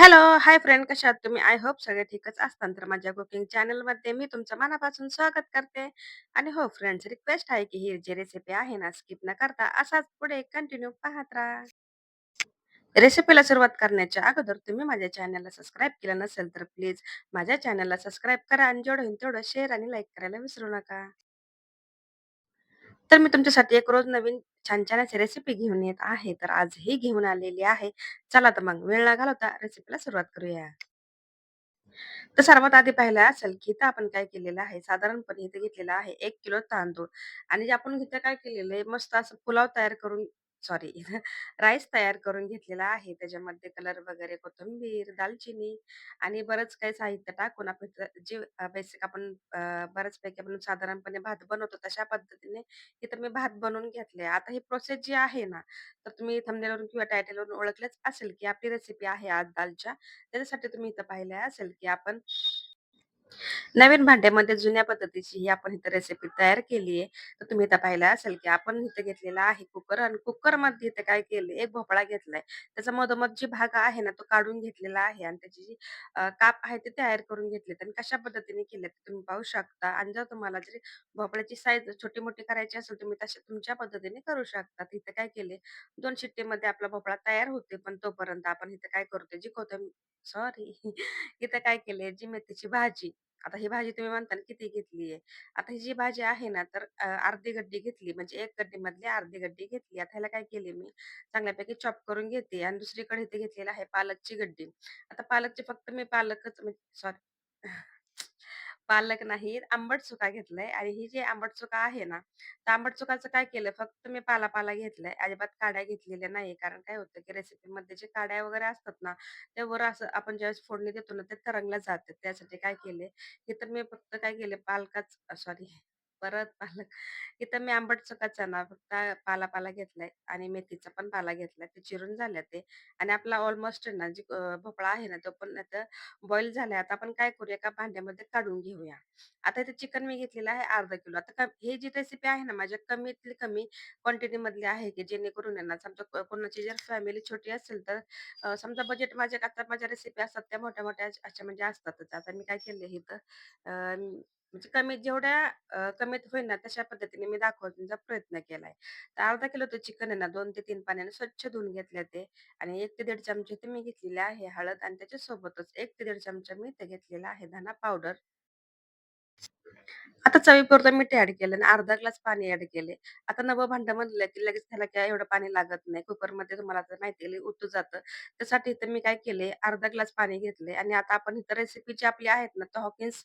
Hello, hi friend कशा आहात तुम्ही? आय होप सगळे ठीकच असतात. तर माझ्या कुकिंग चॅनलमध्ये मी तुमचं मनापासून स्वागत करते. आणि हो फ्रेंड्स, रिक्वेस्ट आहे की ही जी रेसिपी आहे ना, स्किप न करता असाच पुढे कंटिन्यू पाहत राहा. रेसिपीला सुरुवात करण्याच्या अगोदर तुम्ही माझ्या चॅनलला सबस्क्राईब केलं नसेल तर प्लीज माझ्या चॅनलला सबस्क्राईब करा आणि जेवढं होईल तेवढं शेअर आणि लाईक करायला विसरू नका. तर मी तुमच्यासाठी एक रोज नवीन छान-छान अशी रेसिपी घेऊन येत आहे. तर आज ही घेऊन आलेली आहे. चला तर मग वेळ न घालवता रेसिपीला सुरुवात करूया. तर सर्वात आधी पाहिलं असेल, की इथं आपण काय केलेलं आहे, साधारणपणे इथे घेतलेला आहे 1 किलो तांदूळ आणि जे आपण इथं काय केलेलं आहे, मस्त असं पुलाव तयार करून सॉरी राईस तयार करून घेतलेला आहे. त्याच्यामध्ये कलर वगैरे, कोथिंबीर, दालचिनी आणि बरंच काही साहित्य टाकून आपण इथं जे बेसिक आपण बऱ्याचपैकी आपण साधारणपणे भात बनवतो, तशा पद्धतीने इथं मी भात बनवून घेतले. आता ही प्रोसेस जी आहे ना, तर तुम्ही थंबनेलवरून किंवा टायटलवरून ओळखलंच असेल, की आपली रेसिपी आहे आज दालच्या. त्याच्यासाठी तुम्ही इथं पाहिलं असेल, की आपण नवीन भांड्यामध्ये जुन्या पद्धतीची ही आपण इथं रेसिपी तयार केली आहे. तर तुम्ही इथं पाहिलं असेल, की आपण इथं घेतलेला आहे कुकर आणि कुकरमध्ये इथं काय केलंय, एक भोपळा घेतलाय. त्याचा मधोमध जी भाग आहे ना, तो काढून घेतलेला आहे आणि त्याची जी काप आहे ते तयार करून घेतलेत आणि कशा पद्धतीने केलेत ते तुम्ही पाहू शकता. आणि जर तुम्हाला जरी भोपळ्याची साईज छोटी-मोठी करायची असेल, तुम्ही तशा तुमच्या पद्धतीने करू शकता. इथं काय केले, 2 शिट्टीमध्ये आपला भोपळा तयार होते. पण तोपर्यंत आपण इथं काय करतोय, जी सॉरी इथं काय केलंय, जी मेथीची भाजी आता ही भाजी तुम्ही म्हणता ना किती घेतलीये. आता ही जी भाजी आहे ना, तर अर्धी गड्डी घेतली म्हणजे 1 गड्डीमधली अर्धी गड्डी घेतली. आता ह्याला काय केले मी चांगल्यापैकी चॉप करून घेते आणि दुसरीकडे इथे घेतलेलं आहे पालकची गड्डी. आता पालकची फक्त मी पालकच म्हणजे सॉरी पालक नाही, आंबट चुका घेतलाय आणि ही जी आंबट चुका आहे ना, तर आंबट चुकाचं काय केलं, फक्त मी पाला-पाला घेतलाय. अजिबात काड्या घेतलेल्या नाही. कारण काय होतं, की रेसिपीमध्ये जे काड्या वगैरे असतात ना, ते वर असं आपण ज्यावेळेस फोडणी देतो ना, ते तरंगल्या जातात. त्यासाठी काय केले, इथं मी फक्त काय केले, सॉरी परत पालक इथं मी आंबट चुकाचा ना फक्त पाला-पाला घेतलाय आणि मेथीचा पण पाला घेतलाय. ते चिरून झाल्या ते आणि आपला ऑलमोस्ट आहे ना, जी भोपळा आहे ना, तो पण आता बॉईल झालाय. आता आपण काय करूया, एका भांड्यामध्ये काढून घेऊया. आता इथे चिकन मी घेतलेलं आहे अर्धा किलो. आता ही जी रेसिपी आहे ना, माझ्या कमीतली कमी क्वांटिटी मधली आहे, की जेणेकरून आहे ना, समजा कोणाची जर फॅमिली छोटी असेल, तर समजा बजेट माझ्या आता माझ्या रेसिपी असतात त्या मोठ्या-मोठ्या अशा म्हणजे असतातच. आता मी काय केले इथं म्हणजे कमी जेवढ्या कमीत होईल ना, तशा पद्धतीने मी दाखवण्याचा प्रयत्न केलाय. तर अर्धा किलो ते चिकन आहे ना, 2 ते 3 पाण्याने स्वच्छ धुवून घेतले ते आणि 1 ते 1.5 चमचे ते मी घेतलेले आहे हळद आणि त्याच्यासोबतच 1 ते 1.5 चमचा मी इथे घेतलेला आहे धना पावडर. आता चवीपुरतं मीठ ॲड केलं आणि अर्धा ग्लास पाणी ॲड केले. आता नवं भांडं म्हणलं की लगेच त्याला काय एवढं पाणी लागत नाही. कुकरमध्ये तुम्हाला तर माहिती आहे उतू जातं. त्यासाठी इथं मी काय केले, अर्धा ग्लास पाणी घेतले आणि आता आपण इथं रेसिपी जी आपली आहेत ना, तर हॉकिन्स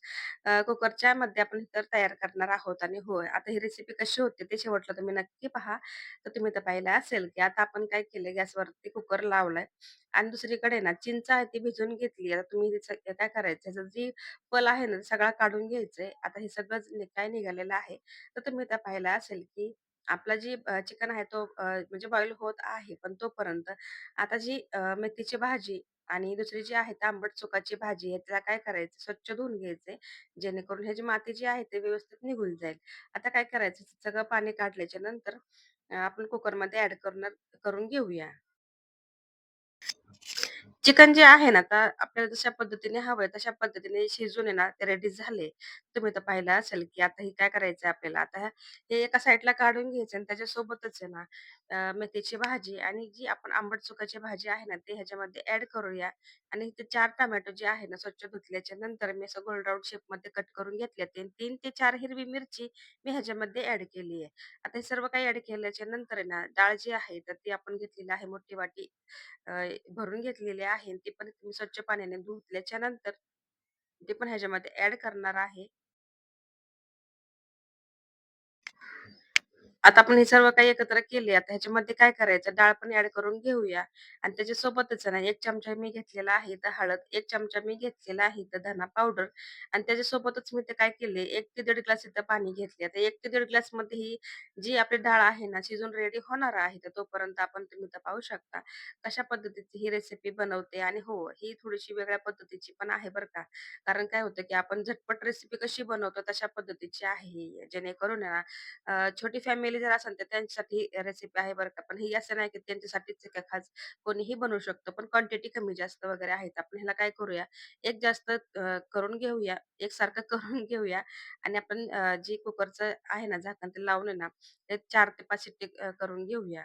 कुकरच्या मध्ये आपण इथं तयार करणार आहोत आणि होय, आता ही रेसिपी कशी होते ते शेवटला तुम्ही नक्की पहा. तर तुम्ही तर पाहिलं असेल की आता आपण काय केलं, गॅसवरती कुकर लावलाय आणि दुसरीकडे ना चिंच आहे ती भिजवून घेतली. आता तुम्ही तिचं काय करायचं, ह्याचा जी पल आहे ना, ते सगळा काढून घ्यायचंय. आता हे सगळं काय निघालेलं आहे, तर तुम्ही त्या पाहिलं असेल, की आपला जी चिकन आहे तो म्हणजे बॉईल होत आहे. पण तोपर्यंत आता जी मेथीची भाजी आणि दुसरी जी आहे तांबट चुकाची भाजी आहे, त्याला काय करायचं स्वच्छ धुवून घ्यायचंय, जेणेकरून ह्याची माती जी आहे ते व्यवस्थित निघून जाईल. आता काय करायचं सगळं पाणी काढल्याच्या नंतर आपण कुकरमध्ये ॲड करून घेऊया. चिकन जे आहे ना, आता आपल्याला जशा पद्धतीने हवंय तशा पद्धतीने शिजून आहे ना, ते रेडी झाले. तुम्ही तर पाहिलं असेल, की आता हे काय करायचंय आपल्याला, आता हे एका साइडला काढून घ्यायचं आणि त्याच्यासोबतच आहे ना, मेथीची भाजी आणि जी आपण आंबट चुकाची भाजी आहे ना, ते ह्याच्यामध्ये ॲड करूया आणि ते 4 टोमॅटो जे आहे ना, स्वच्छ धुतल्याच्या नंतर मी असं गोल राउंड शेपमध्ये कट करून घेतले ते 3 ते 4 हिरवी मिरची मी ह्याच्यामध्ये ॲड केली आहे. आता हे सर्व काही ॲड केल्याच्या नंतर आहे ना, डाळ जी आहे, तर ती आपण घेतलेली आहे मोठी वाटी अ, भरून घेतलेली आहे. ती पण मी स्वच्छ पाण्याने धुतल्याच्या नंतर ते पण ह्याच्यामध्ये ॲड करणार आहे. आता आपण हे सर्व काही एकत्र केले. आता ह्याच्यामध्ये काय करायचं, डाळ पण ॲड करून घेऊया आणि त्याच्यासोबतच आहे ना, 1 चमचा मी घेतलेला आहे इथं हळद, 1 चमचा मी घेतलेला आहे इथं धना पावडर आणि त्याच्यासोबतच मी ते काय केले, 1 ते 1.5 ग्लास इथं पाणी घेतले. आता 1 ते 1.5 ग्लासमध्ये ही जी आपली डाळ आहे ना, शिजून रेडी होणार आहे. तर तोपर्यंत आपण तुम्ही इथं पाहू शकता, कशा पद्धतीची ही रेसिपी बनवते आणि हो, ही थोडीशी वेगळ्या पद्धतीची पण आहे बरं का. कारण काय होतं, की आपण झटपट रेसिपी कशी बनवतो तशा पद्धतीची आहे ही. जेणेकरून आहे ना छोटी फॅमिली फॅमिली जर असेल तर त्यांच्यासाठी रेसिपी आहे बरं का. पण ही असं नाही की त्यांच्यासाठीच आहे का खास, कोणीही बनवू शकतो. पण क्वांटिटी कमी जास्त वगैरे आहेत. आपण ह्याला काय करूया, एक जास्त करून घेऊया, एकसारखं करून घेऊया आणि आपण जे कुकरचं आहे ना झाकण ते लावून आहे ना, ते 4 ते 5 शिट्टी करून घेऊया.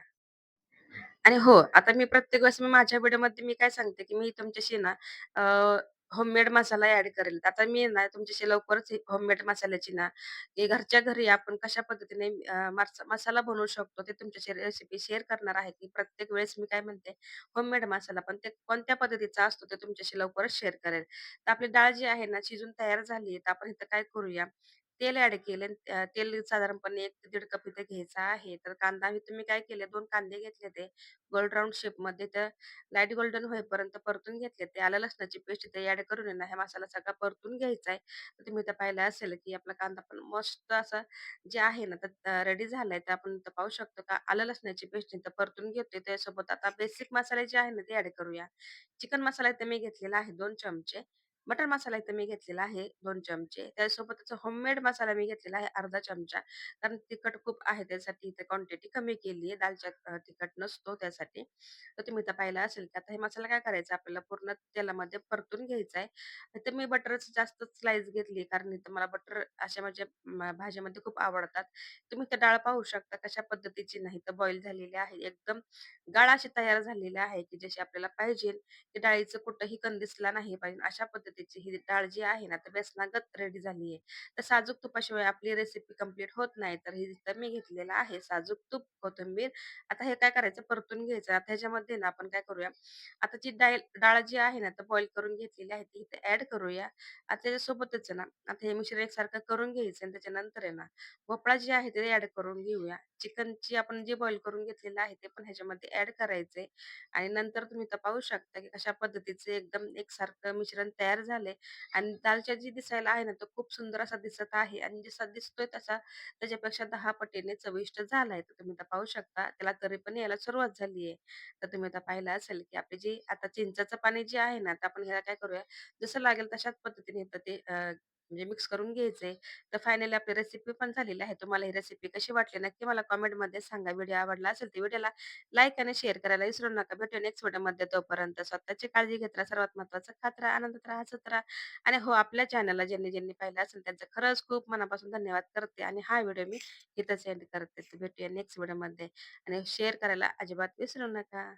आणि हो, आता मी प्रत्येक वेळेस मी माझ्या व्हिडिओमध्ये मी काय सांगते, की मी तुमच्याशी ना होममेड मसाला ॲड करेल. आता मी ना तुमच्याशी लवकरच होममेड मसाल्याची ना, की घरच्या घरी आपण कशा पद्धतीने मसाला बनवू शकतो, ते तुमच्याशी रेसिपी शेअर करणार आहे, की प्रत्येक वेळेस मी काय म्हणते, होममेड मसाला पण ते कोणत्या पद्धतीचा असतो, ते तुमच्याशी लवकरच शेअर करेल. तर आपली डाळ जी आहे ना, शिजून तयार झाली आहे, तर आपण इथं काय करूया, तेल ॲड केले. तेल साधारणपणे 1 ते दीड कप इथे घ्यायचा आहे. तर कांदा इथे मी काय केले, 2 कांदे घेतले ते गोल्ड राउंड शेपमध्ये त्या लाईट गोल्डन होईपर्यंत परतून घेतले. ते आलं लसणाची पेस्ट ते ॲड करून आहे ना, हा मसाला सगळा परतून घ्यायचा आहे. तर तुम्ही इथं पाहिलं असेल, की आपला कांदा पण मस्त असा जे आहे ना, तर रेडी झालाय. तर आपण इथं पाहू शकतो का आलं लसणाची पेस्ट इथं परतून घेतोय. त्यासोबत आता बेसिक मसाले जे आहे ना, ते ॲड करूया. चिकन मसाला इथं मी घेतलेला आहे 2 चमचे. मटन मसाला इथं मी घेतलेला आहे 2 चमचे. त्यासोबतच होममेड मसाला मी घेतलेला आहे अर्धा चमचा. कारण तिखट खूप आहे त्यासाठी इथे क्वांटिटी कमी केली आहे. दालच्यात तिखट नसतो त्यासाठी. तर तुम्ही इथं पाहिलं असेल, की आता हे मसाला काय करायचा आपल्याला पूर्ण तेलामध्ये परतून घ्यायचा आहे. इथं मी बटरच जास्त स्लाइस घेतली कारण इथं मला बटर अशा माझ्या भाज्यामध्ये खूप आवडतात. तुम्ही इथं डाळ पाहू शकता कशा पद्धतीची नाही तर बॉईल झालेली आहे. एकदम गाळ अशी तयार झालेली आहे, की जशी आपल्याला पाहिजे. की डाळीचं कुठंही कण दिसला नाही पाहिजे. अशा पद्धतीची ही डाळ जी आहे ना, तर बेसनागत रेडी झाली आहे. तर साजूक तुपाशिवाय आपली रेसिपी कंप्लीट होत नाही. तर ही इथं मी घेतलेलं आहे साजूक तूप, कोथिंबीर. आता हे काय करायचं परतून घ्यायचं. आता ह्याच्यामध्ये ना आपण काय करूया, आता जी डाळ जी आहे ना, तर बॉईल करून घेतलेली आहे ती इथे ॲड करूया. आता त्याच्यासोबतच आहे ना, आता हे मिश्रण एकसारखं करून घ्यायचं आणि त्याच्यानंतर आहे ना, भोपळा जे आहे ते ॲड करून घेऊया. चिकनची आपण जे बॉईल करून घेतलेलं आहे ते पण ह्याच्यामध्ये ॲड करायचंय. आणि नंतर तुम्ही इथं पाहू शकता, की कशा पद्धतीचे एकदम एकसारखं मिश्रण तयार झालंय आणि दालच्या जी दिसायला आहे ना, तो खूप सुंदर असा दिसत आहे आणि जसा दिसतोय तसा त्याच्यापेक्षा 10 पटीने चविष्ट झालाय. तर तुम्ही इथं पाहू शकता, त्याला तरी पण यायला सुरुवात झाली आहे. तर तुम्ही आता पाहिलं असेल, की आपली जी आता चिंचेचं पाणी जे आहे ना, तर आपण ह्याला काय करूया, जसं लागेल तशाच पद्धतीने इथं ते म्हणजे मिक्स करून घ्यायचंय. तर फायनली आपली रेसिपी पण झालेली आहे. तुम्हाला ही रेसिपी कशी वाटली नक्की मला कमेंटमध्ये सांगा. व्हिडिओ आवडला असेल तर व्हिडिओला लाईक आणि शेअर करायला विसरू नका. भेटूया नेक्स्ट व्हिडिओमध्ये. तोपर्यंत स्वतःची काळजी घेत राहा. सर्वात महत्त्वाचं खात राहा, आनंदात राहा, हसत राहा आणि हो, आपल्या चॅनलला ज्यांनी पाहिलं असेल त्यांचं खरंच खूप मनापासून धन्यवाद करते आणि हा व्हिडिओ मी इथंच एंड करते. तर भेटूया नेक्स्ट व्हिडिओमध्ये आणि शेअर करायला अजिबात विसरू नका.